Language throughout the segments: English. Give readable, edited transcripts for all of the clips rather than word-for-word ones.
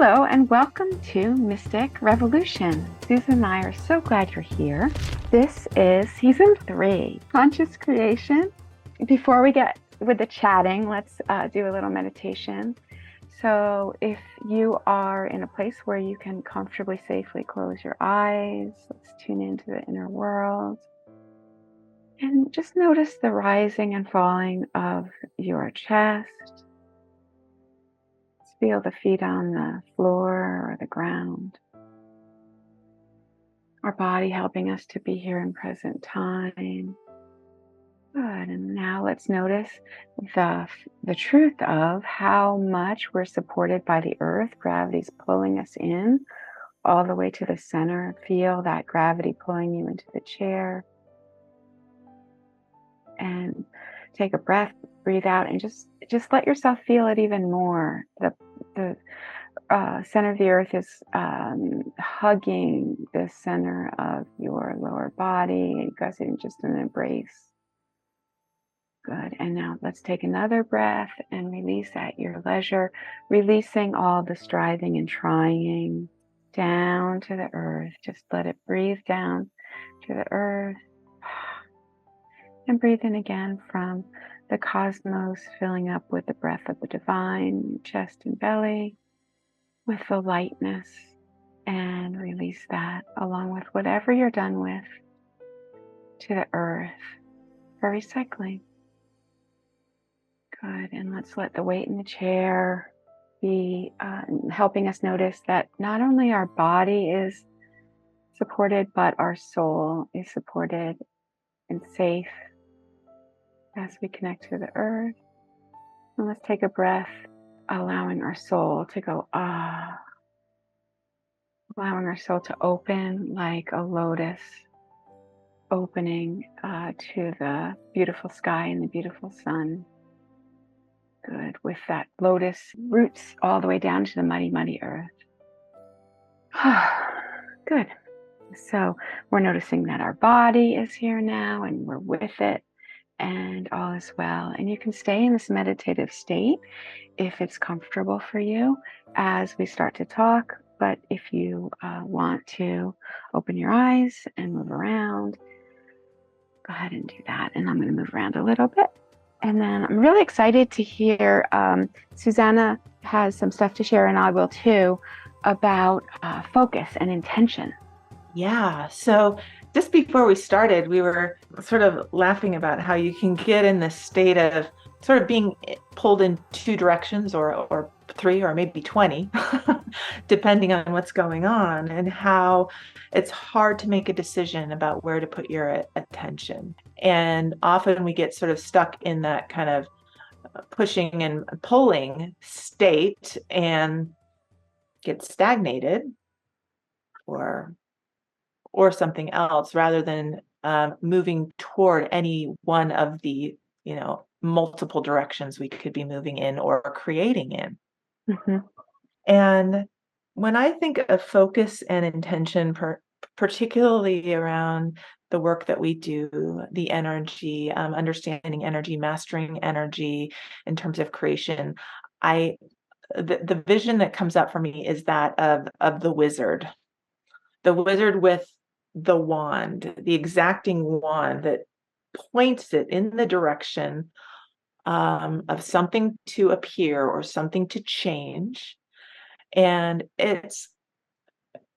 Hello and welcome to Mystic Revolution. Susan and I are so glad you're here. This is season 3, Conscious Creation. Before we get with the chatting, let's do a little meditation. So if you are in a place where you can comfortably, safely close your eyes, let's tune into the inner world. And just notice the rising and falling of your chest. Feel the feet on the floor or the ground. Our body helping us to be here in present time. Good. And now let's notice the truth of how much we're supported by the earth. Gravity's pulling us in all the way to the center. Feel that gravity pulling you into the chair. And take a breath, breathe out, and just let yourself feel it even more. The center of the earth is hugging the center of your lower body. You guys are in just an embrace. Good. And now let's take another breath and release at your leisure, releasing all the striving and trying down to the earth. Just let it breathe down to the earth. And breathe in again from the cosmos, filling up with the breath of the divine, your chest and belly, with the lightness, and release that along with whatever you're done with to the earth for recycling. Good. And let's let the weight in the chair be helping us notice that not only our body is supported, but our soul is supported and safe as we connect to the earth. And let's take a breath, allowing our soul to go, allowing our soul to open like a lotus, opening to the beautiful sky and the beautiful sun. Good, with that lotus roots all the way down to the muddy, muddy earth. Good. So we're noticing that our body is here now and we're with it. And all is well. And you can stay in this meditative state if it's comfortable for you as we start to talk. But if you want to open your eyes and move around, go ahead and do that. And I'm going to move around a little bit. And then I'm really excited to hear Susana has some stuff to share, and I will too, about focus and intention. Yeah. So just before we started, we were sort of laughing about how you can get in this state of sort of being pulled in two directions or three or maybe 20, depending on what's going on, and how it's hard to make a decision about where to put your attention. And often we get sort of stuck in that kind of pushing and pulling state and get stagnated or something else, rather than moving toward any one of the multiple directions we could be moving in or creating in. Mm-hmm. And when I think of focus and intention, particularly around the work that we do, the energy, understanding energy, mastering energy in terms of creation, the vision that comes up for me is that of the wizard with the wand, the exacting wand that points it in the direction of something to appear or something to change. And it's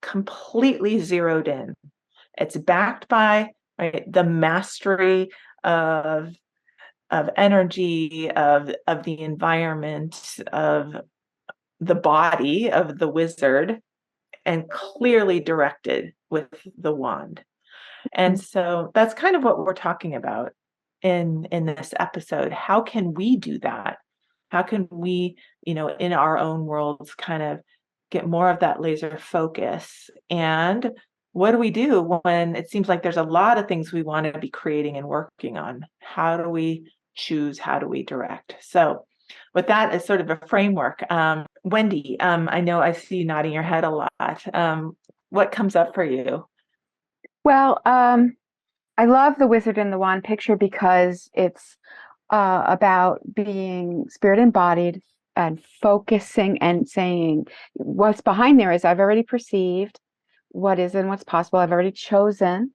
completely zeroed in. It's backed by the mastery of energy, of the environment, of the body of the wizard, and clearly directed with the wand. And so that's kind of what we're talking about in this episode. How can we do that? How can we, in our own worlds, kind of get more of that laser focus? And what do we do when it seems like there's a lot of things we want to be creating and working on? How do we choose? How do we direct? So with that as sort of a framework, Wendy, I know I see you nodding your head a lot. What comes up for you? Well, I love the wizard and the wand picture because it's about being spirit embodied and focusing and saying what's behind there is I've already perceived what is and what's possible. I've already chosen,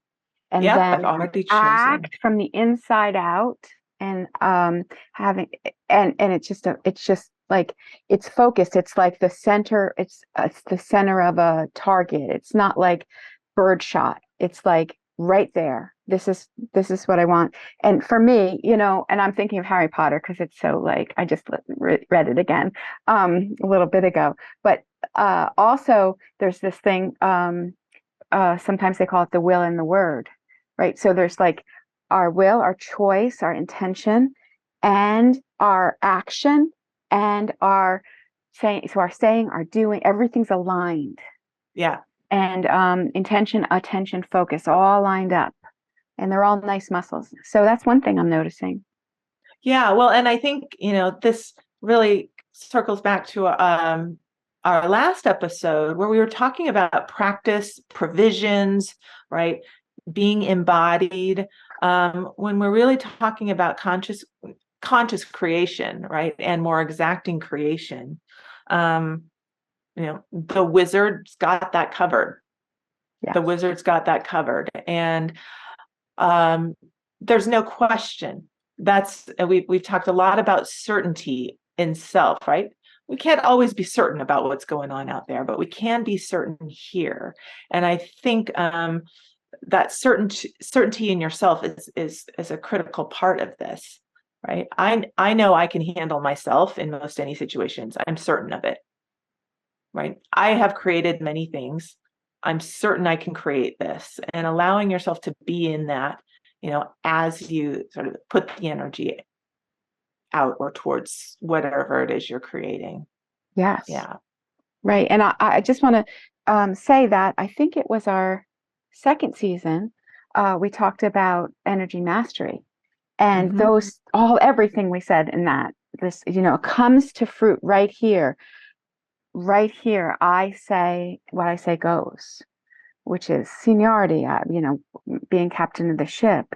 and Yep, I've then already chosen. act from the inside out, and having and it's just like it's focused. It's like the center. It's the center of a target. It's not like birdshot. It's like right there. This is what I want. And for me, and I'm thinking of Harry Potter because it's so like I just read it again a little bit ago. But also there's this thing. Sometimes they call it the will and the word, right? So there's like our will, our choice, our intention, and our action, and our saying. So our saying, our doing, everything's aligned, Yeah. and intention, attention, focus, all lined up, and they're all nice muscles. So that's one thing I'm noticing. Yeah. Well, and I think, this really circles back to our last episode where we were talking about practice, provisions, right? Being embodied. When we're really talking about conscious creation, right? And more exacting creation. The wizard's got that covered. The Yes. wizard's got that covered. And there's no question. We've talked a lot about certainty in self, right? We can't always be certain about what's going on out there, but we can be certain here. And I think that certainty in yourself is a critical part of this, right? I know I can handle myself in most any situations. I'm certain of it, right? I have created many things. I'm certain I can create this, and allowing yourself to be in that, as you sort of put the energy out or towards whatever it is you're creating. Yes. Yeah. Right. And I just want to say that I think it was our second season. We talked about energy mastery, and Mm-hmm. everything we said in that, this, comes to fruit right here. Right here, I say what I say goes, which is seniority, being captain of the ship,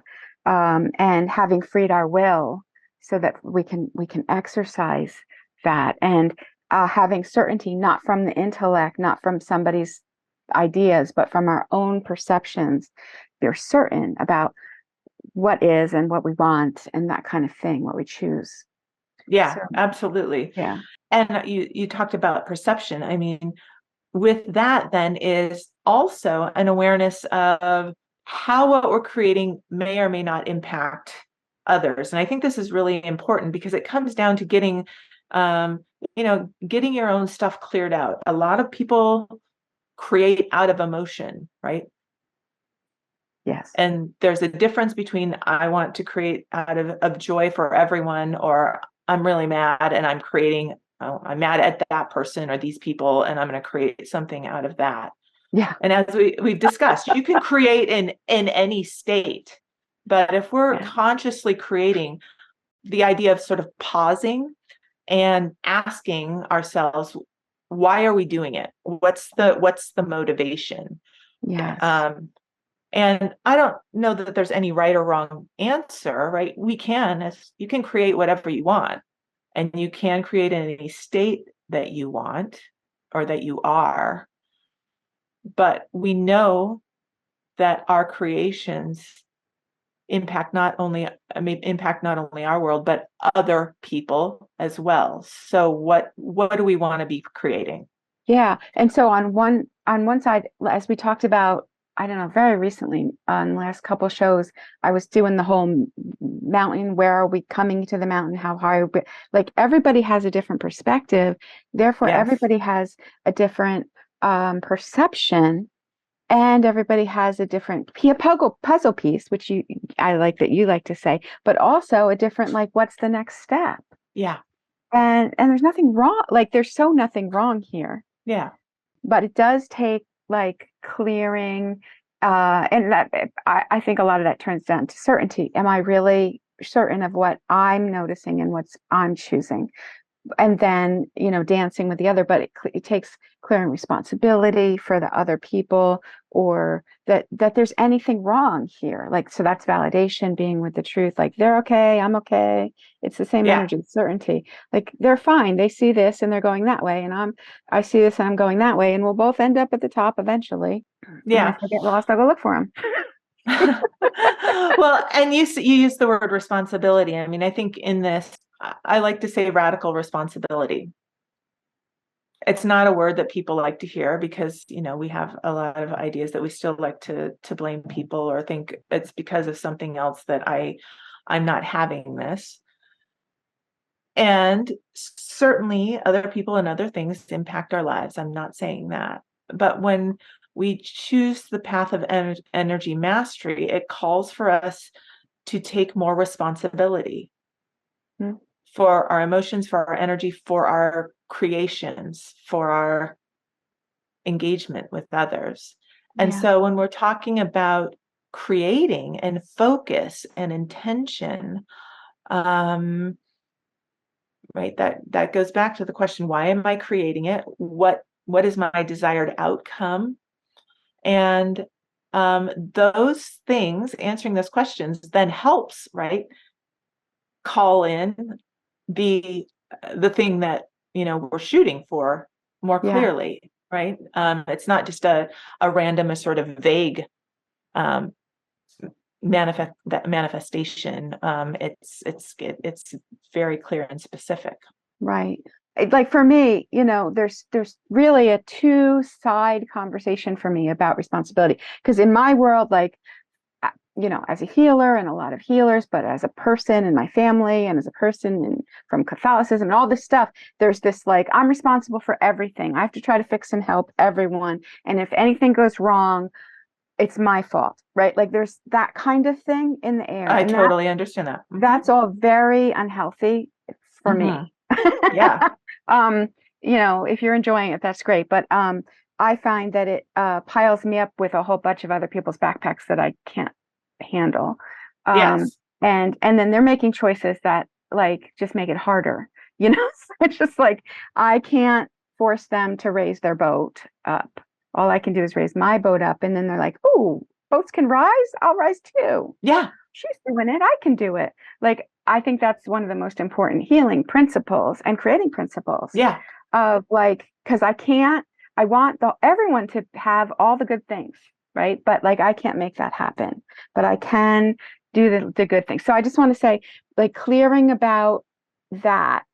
and having freed our will so that we can exercise that, and having certainty, not from the intellect, not from somebody's ideas, but from our own perceptions. We're certain about what is and what we want and that kind of thing, what we choose. Yeah, So absolutely. yeah, And you talked about perception. I mean, with that then is also an awareness of how what we're creating may or may not impact others. And I think this is really important because it comes down to um, getting your own stuff cleared out. A lot of people create out of emotion, right? yes, And there's a difference between I want to create out of joy for everyone, or I'm really mad and I'm creating, I'm mad at that person or these people, and I'm going to create something out of that. yeah, And as we've discussed, you can create in any state. But if we're yeah, consciously creating, the idea of sort of pausing and asking ourselves, why are we doing it? What's the motivation? yes, Um, and I don't know that there's any right or wrong answer, right? You can create whatever you want, and you can create in any state that you want or that you are. But we know that our creations impact not only our world, but other people as well. So what do we want to be creating? yeah. And so on one side, as we talked about, I don't know, very recently on the last couple shows, I was doing the whole mountain. Where are we coming to the mountain? How high? Like everybody has a different perspective. Therefore, Yes. everybody has a different perception, and everybody has a different puzzle piece, which I like that you like to say, but also a different like, what's the next step? Yeah. And there's nothing wrong. Like there's so nothing wrong here, Yeah. but it does take like clearing, and that I think a lot of that turns down to certainty. Am I really certain of what I'm noticing and what I'm choosing? and then, dancing with the other, but it takes clearing responsibility for the other people, or that there's anything wrong here. Like, so that's validation, being with the truth. Like, they're okay, I'm okay. It's the same Yeah. energy, certainty. Like, they're fine. They see this and they're going that way, and I see this and I'm going that way, and we'll both end up at the top eventually. And Yeah. if I get lost, I'll go look for them. Well, and you use the word responsibility. I mean, I think in this, I like to say radical responsibility. It's not a word that people like to hear because, we have a lot of ideas that we still like to blame people or think it's because of something else that I'm not having this. And certainly other people and other things impact our lives. I'm not saying that. But when we choose the path of energy mastery, it calls for us to take more responsibility Mm. for our emotions, for our energy, for our creations, for our engagement with others. And Yeah. so when we're talking about creating and focus and intention, right, that goes back to the question, why am I creating it? What is my desired outcome? And those things, answering those questions, then helps, right, call in the thing that we're shooting for more Yeah. clearly, right? It's not just a random, a sort of vague um, manifestation. It's very clear and specific. Right. Like, for me, there's really a two-side conversation for me about responsibility. Because in my world, like, as a healer and a lot of healers, but as a person in my family and as a person from Catholicism and all this stuff, there's this, like, I'm responsible for everything. I have to try to fix and help everyone. And if anything goes wrong, it's my fault, right? Like, there's that kind of thing in the air. I And totally understand that. that's all very unhealthy for Mm-hmm. me. Yeah. um, if you're enjoying it, that's great. But I find that it piles me up with a whole bunch of other people's backpacks that I can't handle. Um, Yes. and then they're making choices that, like, just make it harder. So it's just like, I can't force them to raise their boat up. All I can do is raise my boat up, and then they're like, "Ooh, boats can rise. I'll rise too. Yeah. She's doing it. I can do it." Like, I think that's one of the most important healing principles and creating principles Yeah. of, like, because I want everyone to have all the good things, right? But, like, I can't make that happen, but I can do the good things. So I just want to say, like, clearing about that,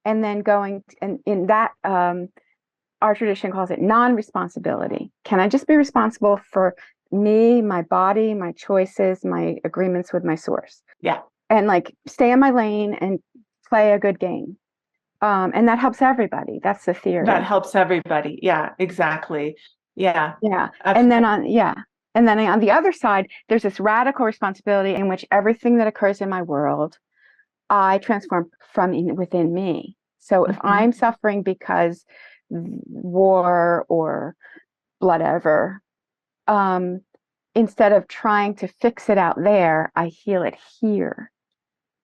and then going, and in that, our tradition calls it non-responsibility. Can I just be responsible for me, my body, my choices, my agreements with my source, Yeah. and, like, stay in my lane and play a good game? And that helps everybody. That's the That theory. helps everybody. Yeah, exactly. Yeah. Yeah. And then Absolutely. on the other side, there's this radical responsibility in which everything that occurs in my world, I transform from within me. So if Mhm. I'm suffering because war or whatever, um, instead of trying to fix it out there, I heal it here.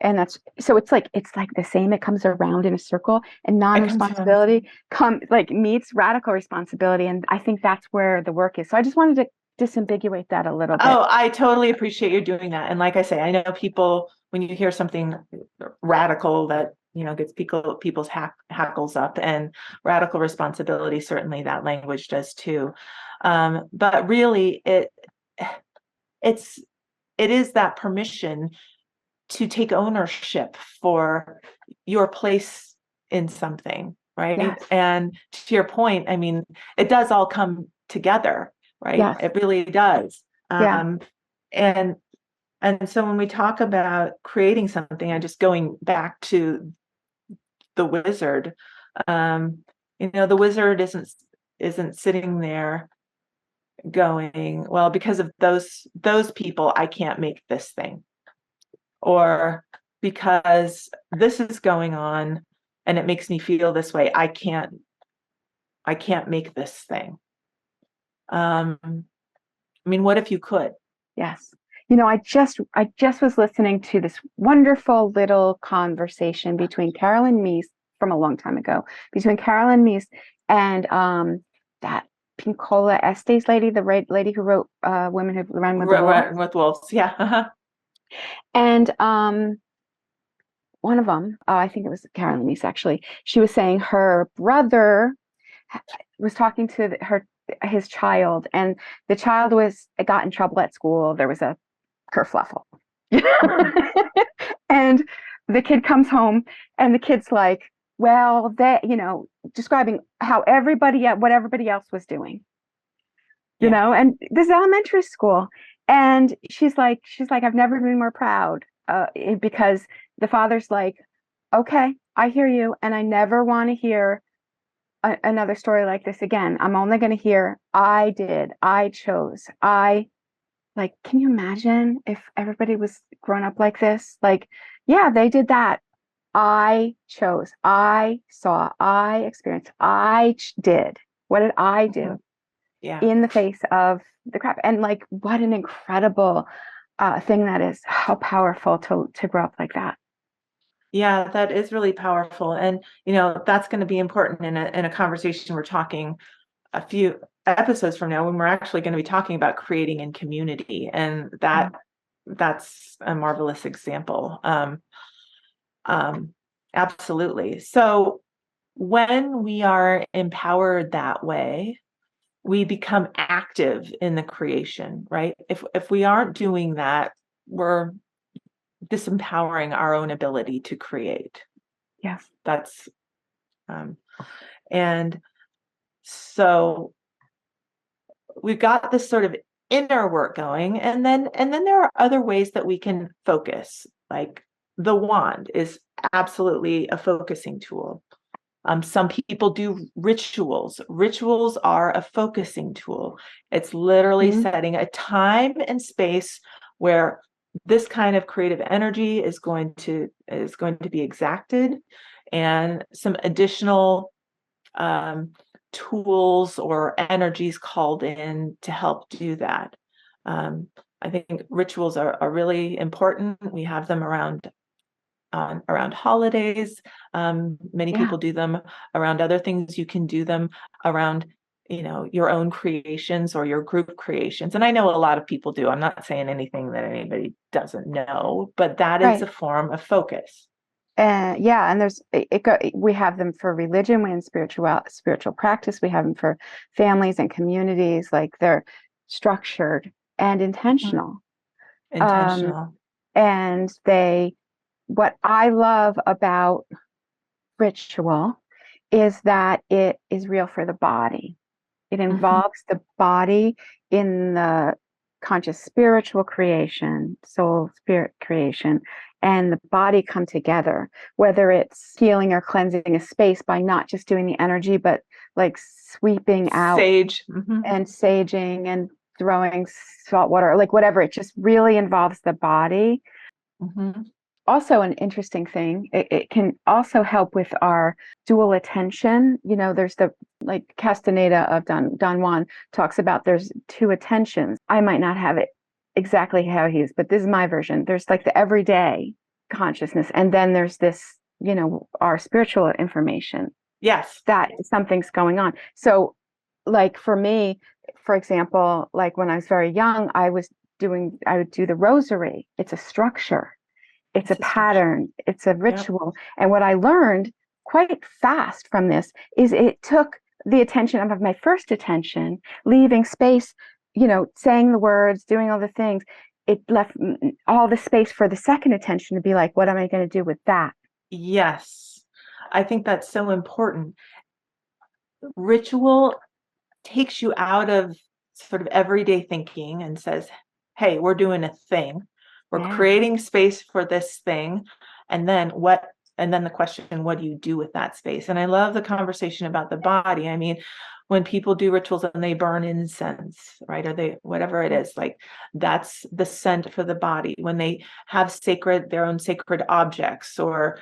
And that's so it's like the same, it comes around in a circle, and It comes around. non-responsibility meets radical responsibility, and I think that's where the work is. So I just wanted to disambiguate that a little bit. Oh, I totally appreciate you doing that. And like I say, I know people, when you hear something radical that, gets people's hackles up, and radical responsibility, certainly that language does too. But really it's it is that permission to take ownership for your place in something, right? Yes. And to your point, I mean, it does all come together, right? Yes. It really does. Yeah. And so when we talk about creating something, and just going back to the wizard, the wizard isn't sitting there going, well, because of those people, I can't make this thing, or because this is going on and it makes me feel this way, I can't make this thing. I mean, what if you could? Yes. I just was listening to this wonderful little conversation between Carolyn Meese from a long time ago, between Carolyn Meese and that Pincola Estes lady, the lady who wrote Women Who Run with the Wolves. With wolves, yeah. And one of them, I think it was Carolyn Meese actually, she was saying her brother was talking to his child, and the child got in trouble at school. There was a kerfluffle. And the kid comes home and the kid's like, well, describing what everybody else was doing, and this is elementary school. And she's like, I've never been more proud, because the father's like, okay, I hear you. And I never want to hear another story like this again. I'm only going to hear, I did, I chose, like, can you imagine if everybody was grown up like this? Like, yeah, they did that. I chose, I saw, I experienced, I did. What did I do? Yeah. In the face of the crap? And like, what an incredible thing that is. How powerful to grow up like that. Yeah, that is really powerful. And, that's going to be important in a conversation we're talking a few episodes from now, when we're actually going to be talking about creating in community. And that's a marvelous example. Absolutely. So when we are empowered that way, we become active in the creation, right? If we aren't doing that, we're disempowering our own ability to create. Yes. That's and so we've got this sort of inner work going, and then there are other ways that we can focus. Like the wand is absolutely a focusing tool. Some people do rituals. Rituals are a focusing tool. It's literally setting a time and space where this kind of creative energy is going to be exacted, and some additional tools or energies called in to help do that. I think rituals are really important. We have them around holidays. Many people do them around other things. You can do them around, your own creations or your group creations. And I know a lot of people do. I'm not saying anything that anybody doesn't know, but that is a form of focus. And we have them for religion, we have spiritual practice, we have them for families and communities. Like, they're structured and intentional. And what I love about ritual is that it is real for the body. It involves the body in the conscious spiritual creation, soul spirit creation, and the body come together, whether it's healing or cleansing a space by not just doing the energy, but like sweeping out and saging and throwing salt water, like whatever. It just really involves the body. Also, an interesting thing, it can also help with our dual attention. There's like Castaneda of Don Juan talks about, there's two attentions. I might not have it exactly how he is, but this is my version. There's like the everyday consciousness, and then there's this, our spiritual information. Yes. That something's going on. So, like for me, for example, like when I was very young, I would do the rosary. It's a structure. It's a pattern. It's a ritual. Yep. And what I learned quite fast from this is it took the attention of my first attention, leaving space, saying the words, doing all the things. It left all the space for the second attention to be like, what am I going to do with that? Yes. I think that's so important. Ritual takes you out of sort of everyday thinking and says, hey, we're doing a thing. We're creating space for this thing. And then the question, what do you do with that space? And I love the conversation about the body. I mean, when people do rituals and they burn incense, right? Or whatever it is, like that's the scent for the body. When they have their own sacred objects, or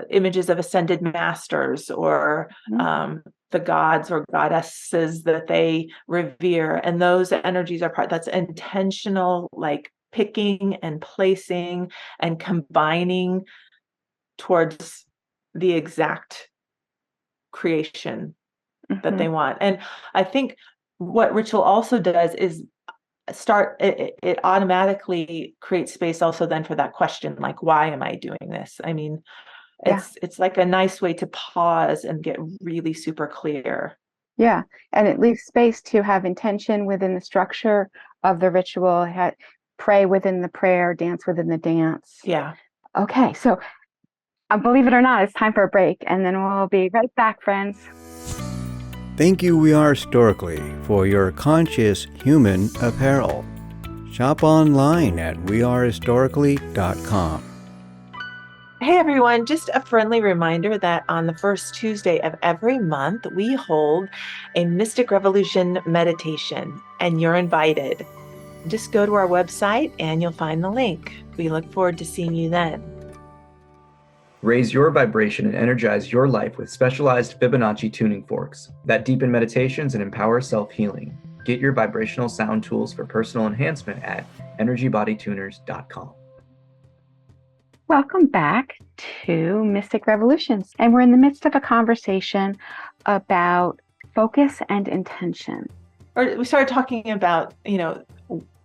images of ascended masters, or the gods or goddesses that they revere. And those energies that's intentional, like picking and placing and combining towards the exact co-creation that they want. And I think what ritual also does is it automatically creates space also then for that question, like, why am I doing this? I mean, it's like a nice way to pause and get really super clear. Yeah, and it leaves space to have intention within the structure of the ritual, pray within the prayer, dance within the dance. Yeah. Okay, so believe it or not, it's time for a break, and then we'll be right back, friends. Thank you, We Are Historically, for your conscious human apparel. Shop online at wearehistorically.com. Hey everyone, just a friendly reminder that on the first Tuesday of every month, we hold a Mystic Revolution meditation, and you're invited. Just go to our website and you'll find the link. We look forward to seeing you then. Raise your vibration and energize your life with specialized Fibonacci tuning forks that deepen meditations and empower self-healing. Get your vibrational sound tools for personal enhancement at energybodytuners.com. Welcome back to Mystic Revolutions, and we're in the midst of a conversation about focus and intention. We started talking about,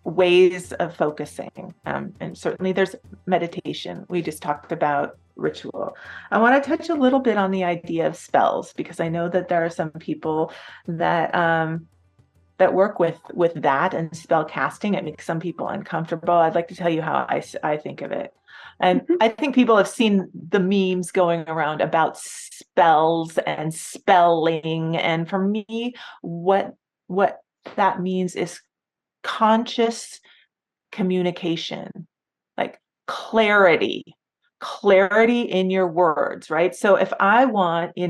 ways of focusing, and certainly there's meditation. We just talked about ritual. I want to touch a little bit on the idea of spells, because I know that there are some people that that work with that and spell casting. It makes some people uncomfortable. I'd like to tell you how I think of it. And I think people have seen the memes going around about spells and spelling. And for me, what that means is conscious communication, like clarity in your words, right? So if I want, I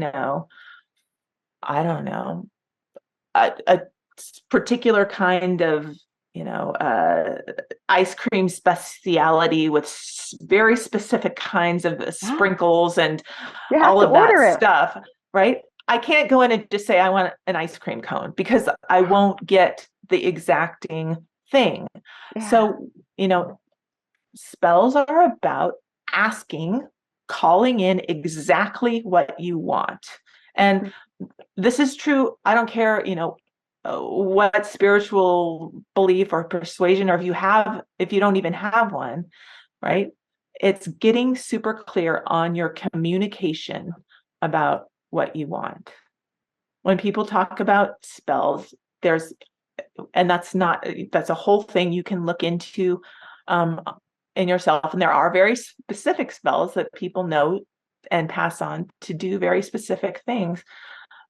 don't know, a particular kind of, ice cream speciality with very specific kinds of sprinkles and all of that stuff, right? I can't go in and just say I want an ice cream cone, because I won't get the exacting thing. So, spells are about calling in exactly what you want. And this is true. I don't care, what spiritual belief or persuasion, or if you don't even have one, right? It's getting super clear on your communication about what you want. When people talk about spells, that's a whole thing you can look into in yourself. And there are very specific spells that people know and pass on to do very specific things.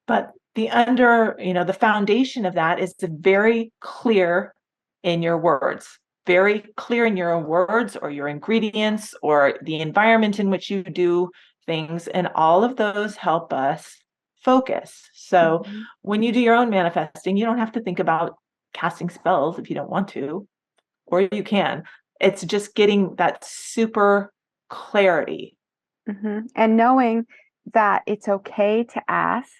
But the foundation of that is very clear in your words, very clear in your words or your ingredients or the environment in which you do things. And all of those help us focus. So when you do your own manifesting, you don't have to think about casting spells if you don't want to, or you can. It's just getting that super clarity. And knowing that it's okay to ask.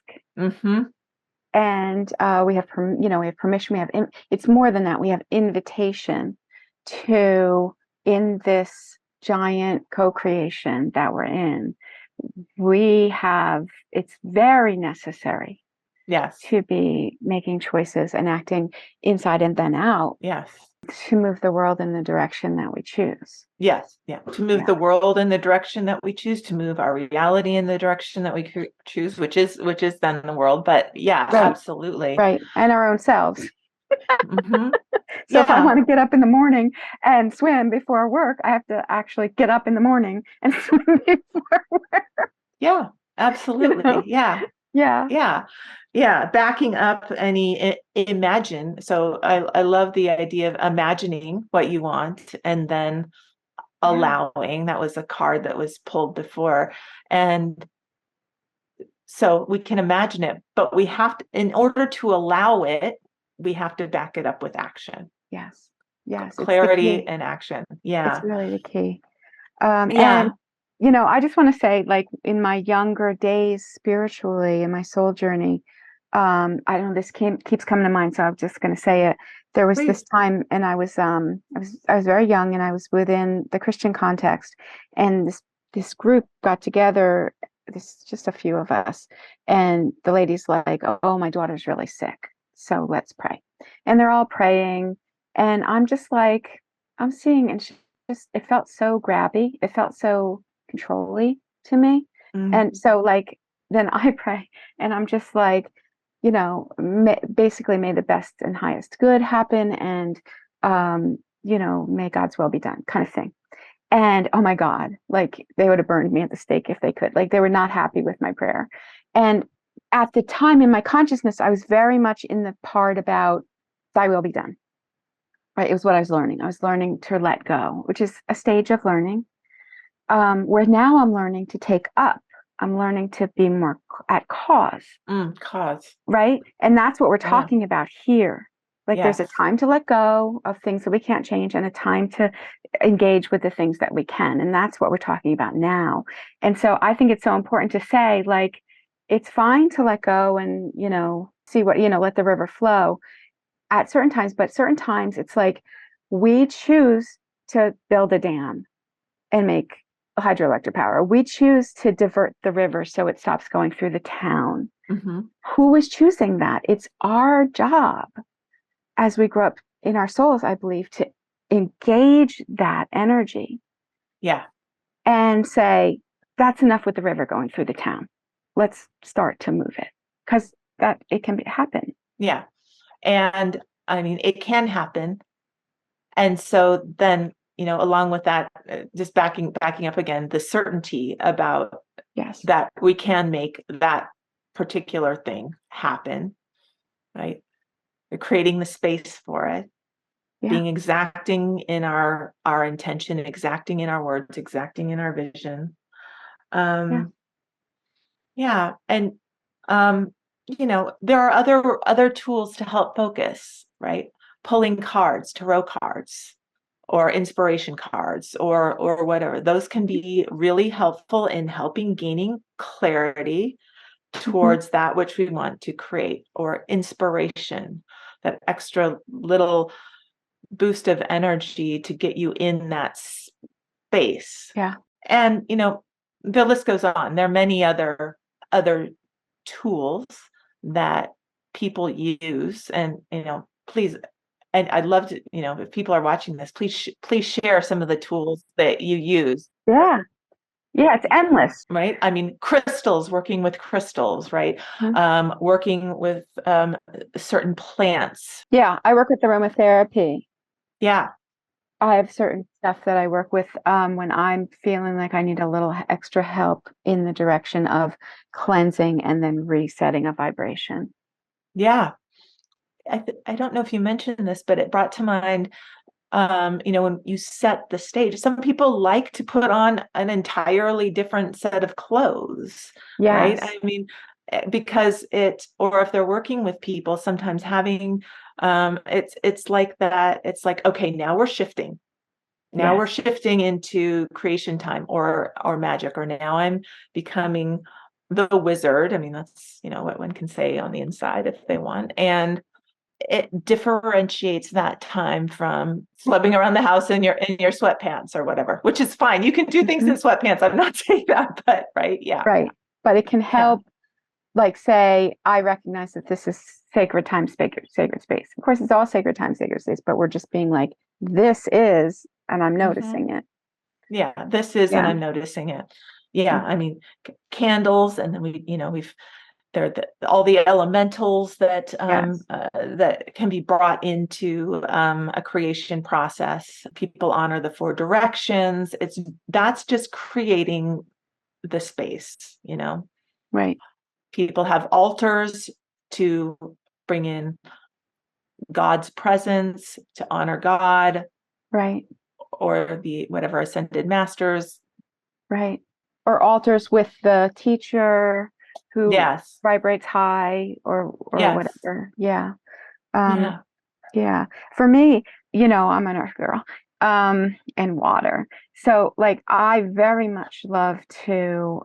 And we have permission. It's more than that. We have invitation to, in this giant co-creation that we're in, it's very necessary. Yes. To be making choices and acting inside and then out. Yes. To move the world in the direction that we choose. Yes. Yeah. To move the world in the direction that we choose, to move our reality in the direction that we choose, which is then the world. But yeah, right. Absolutely. Right. And our own selves. So if I want to get up in the morning and swim before work, I have to actually get up in the morning and swim before work. Yeah, absolutely. Yeah. Backing up imagine. So I love the idea of imagining what you want and then allowing. That was a card that was pulled before. And so we can imagine it, but we have to, in order to allow it, we have to back it up with action. Yes. Clarity and action. Yeah. It's really the key. And I just want to say, like, in my younger days spiritually, in my soul journey, I don't know, this keeps coming to mind, so I'm just going to say it. There was this time, and I was very young, and I was within the Christian context, and this group got together this just a few of us, and the lady's like, oh, my daughter's really sick, so let's pray. And they're all praying, and I'm just like, I'm seeing, and she just, it felt so grabby, it felt so controlly to me. And so like then I pray, and I'm just like, basically may the best and highest good happen, and may God's will be done, kind of thing. And oh my God, like they would have burned me at the stake if they could. Like they were not happy with my prayer. And at the time in my consciousness, I was very much in the part about thy will be done. Right? It was what I was learning. I was learning to let go, which is a stage of learning. Where now I'm learning to take up. I'm learning to be more at cause. Cause. Right? And that's what we're talking about here. Like there's a time to let go of things that we can't change, and a time to engage with the things that we can. And that's what we're talking about now. And so I think it's so important to say, like, it's fine to let go and, see what, let the river flow at certain times, but certain times it's like we choose to build a dam and make hydroelectric power. We choose to divert the river so it stops going through the town. Who is choosing that? It's our job as we grow up in our souls, I believe, to engage that energy. Yeah. And say, that's enough with the river going through the town. Let's start to move it, because that it can happen. Yeah. And I mean, it can happen. And so then, along with that, just backing up again, the certainty about that we can make that particular thing happen, right? We're creating the space for it, being exacting in our intention, exacting in our words, exacting in our vision. And there are other tools to help focus, right? Pulling cards, tarot cards, or inspiration cards, or whatever. Those can be really helpful in helping gaining clarity towards that which we want to create, or inspiration, that extra little boost of energy to get you in that space. Yeah. And the list goes on. There are many other tools that people use, and please, and I'd love to, if people are watching this, please share some of the tools that you use. Yeah, it's endless. Right? I mean, working with crystals, right? Working with certain plants. Yeah, I work with aromatherapy. Yeah. I have certain stuff that I work with when I'm feeling like I need a little extra help in the direction of cleansing and then resetting a vibration. Yeah. I don't know if you mentioned this, but it brought to mind, when you set the stage, some people like to put on an entirely different set of clothes, right? I mean, because or if they're working with people, sometimes having, it's like that. It's like, okay, now we're shifting. Now we're shifting into creation time or magic, or now I'm becoming the wizard. I mean, that's, what one can say on the inside if they want. And it differentiates that time from slubbing around the house in your sweatpants or whatever, which is fine. You can do things in sweatpants. I'm not saying that, but right. Yeah. Right. But it can help, like, say, I recognize that this is sacred time, sacred space. Of course, it's all sacred time, sacred space, but we're just being like, this is, and I'm noticing it. Yeah, this is, and I'm noticing it. Yeah. I mean, candles, and then we've, there all the elementals that that can be brought into a creation process. People honor the 4 directions. That's just creating the space, Right. People have altars to bring in God's presence, to honor God, right, or the whatever ascended masters, right, or altars with the teacher who vibrates high, or whatever. For me, I'm an earth girl, and water. So like I very much love to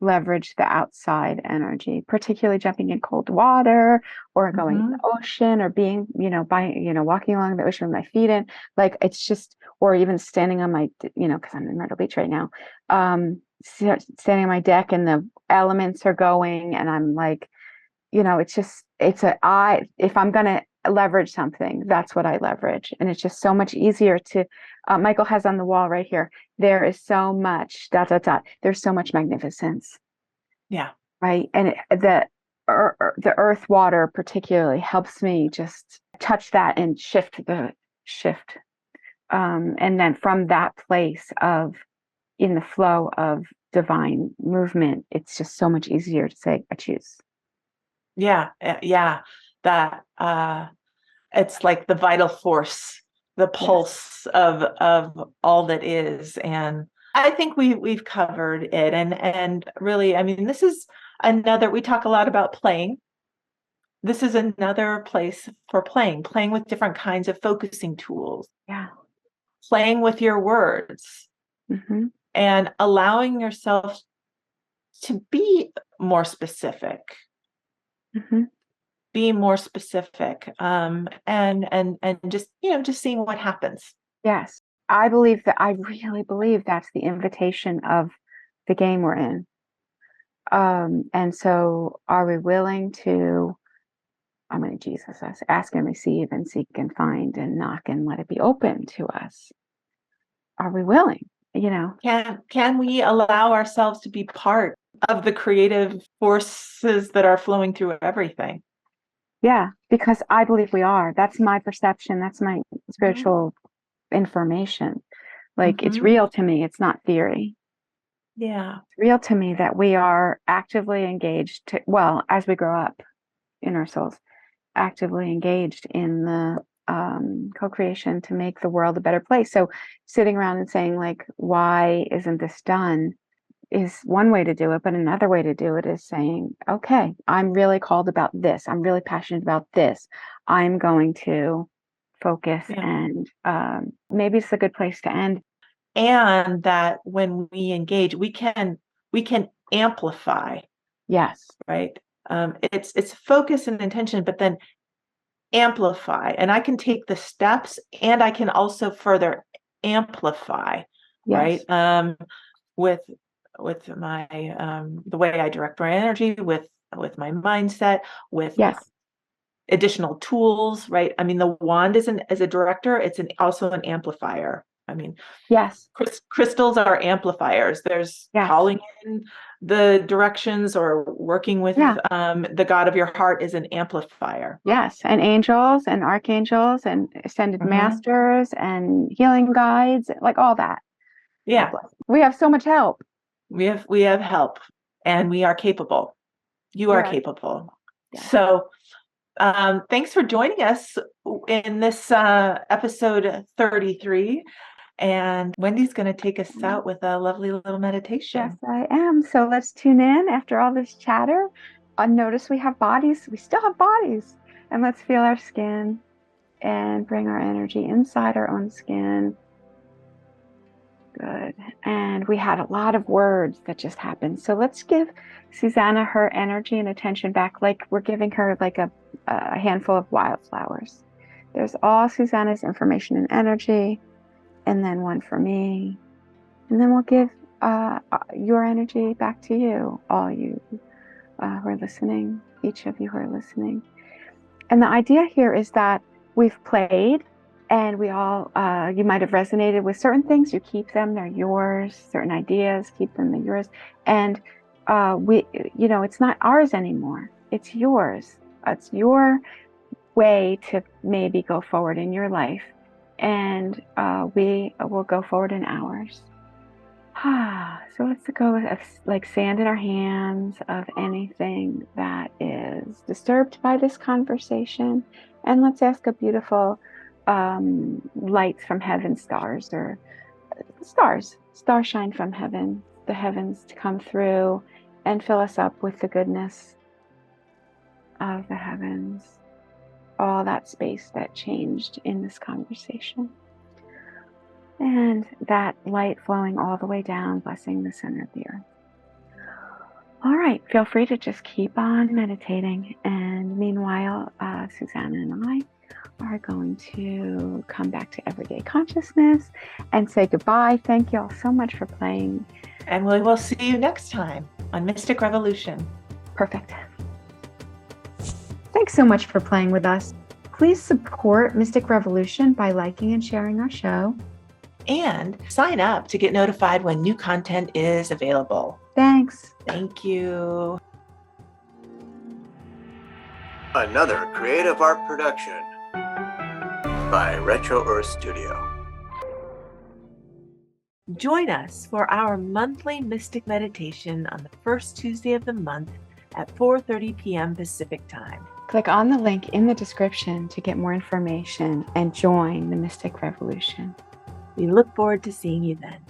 leverage the outside energy, particularly jumping in cold water, or going in the ocean, or being, walking along the ocean with my feet in, like, it's just, or even standing on my, because I'm in Myrtle Beach right now, standing on my deck and the elements are going, and I'm like, if I'm going to leverage something, that's what I leverage. And it's just so much easier to, Michael has on the wall right here, there is so much, there's so much magnificence. Yeah. Right. And the earth water particularly helps me just touch that and shift. And then from that place of in the flow of divine movement, it's just so much easier to say, I choose. Yeah. Yeah. That it's like the vital force, the pulse of all that is. And I think we've covered it. And really, I mean, this is another, we talk a lot about playing. This is another place for playing with different kinds of focusing tools. Yeah. Playing with your words. Mm-hmm. And allowing yourself to be more specific. Mm-hmm. Be more specific. And just, just seeing what happens. Yes. I really believe that's the invitation of the game we're in. And so are we willing to, I'm going to Jesus us, ask and receive and seek and find and knock and let it be open to us? Are we willing? Can we allow ourselves to be part of the creative forces that are flowing through everything? Yeah, because I believe we are. That's my perception. That's my spiritual information. Like, it's real to me. It's not theory. Yeah. It's real to me that we are actively engaged as we grow up in our souls, actively engaged in the co-creation to make the world a better place. So sitting around and saying, like, why isn't this done, is one way to do it. But another way to do it is saying, okay, I'm really called about this. I'm really passionate about this. I'm going to focus. And maybe it's a good place to end. And that when we engage, we can amplify. Yes. Right. It's focus and intention, but then amplify. And I can take the steps and I can also further amplify. Yes. Right. With my the way I direct my energy, with my mindset, with additional tools, right? I mean, the wand as a director, it's also an amplifier. I mean, yes, crystals are amplifiers. There's calling in the directions or working with the God of your heart is an amplifier. Yes, and angels and archangels and ascended masters and healing guides, like all that. Yeah, we have so much help. We have help, and we are capable. You are capable. Yes. So thanks for joining us in this episode 33. And Wendy's going to take us out with a lovely little meditation. Yes, I am. So let's tune in after all this chatter. Notice we have bodies. We still have bodies. And let's feel our skin and bring our energy inside our own skin. Good. And we had a lot of words that just happened. So let's give Susana her energy and attention back, like we're giving her like a handful of wildflowers. There's all Susana's information and energy, and then one for me. And then we'll give your energy back to you, all you who are listening, each of you who are listening. And the idea here is that we've played, and we all, you might have resonated with certain things. You keep them, they're yours. Certain ideas, keep them, they're yours. And it's not ours anymore. It's yours. It's your way to maybe go forward in your life. And we will go forward in ours. So let's go with like sand in our hands of anything that is disturbed by this conversation. And let's ask a beautiful lights from heaven, stars or starshine from heaven, the heavens to come through and fill us up with the goodness of the heavens, all that space that changed in this conversation. And that light flowing all the way down, blessing the center of the earth. All right, feel free to just keep on meditating. And meanwhile, Susana and I are going to come back to everyday consciousness and say goodbye. Thank you all so much for playing. And we will see you next time on Mystic Revolution. Perfect. Thanks so much for playing with us. Please support Mystic Revolution by liking and sharing our show. And sign up to get notified when new content is available. Thanks. Thank you. Another creative art production by Retro Earth Studio. Join us for our monthly Mystic Meditation on the first Tuesday of the month at 4:30 p.m. Pacific Time. Click on the link in the description to get more information and join the Mystic Revolution. We look forward to seeing you then.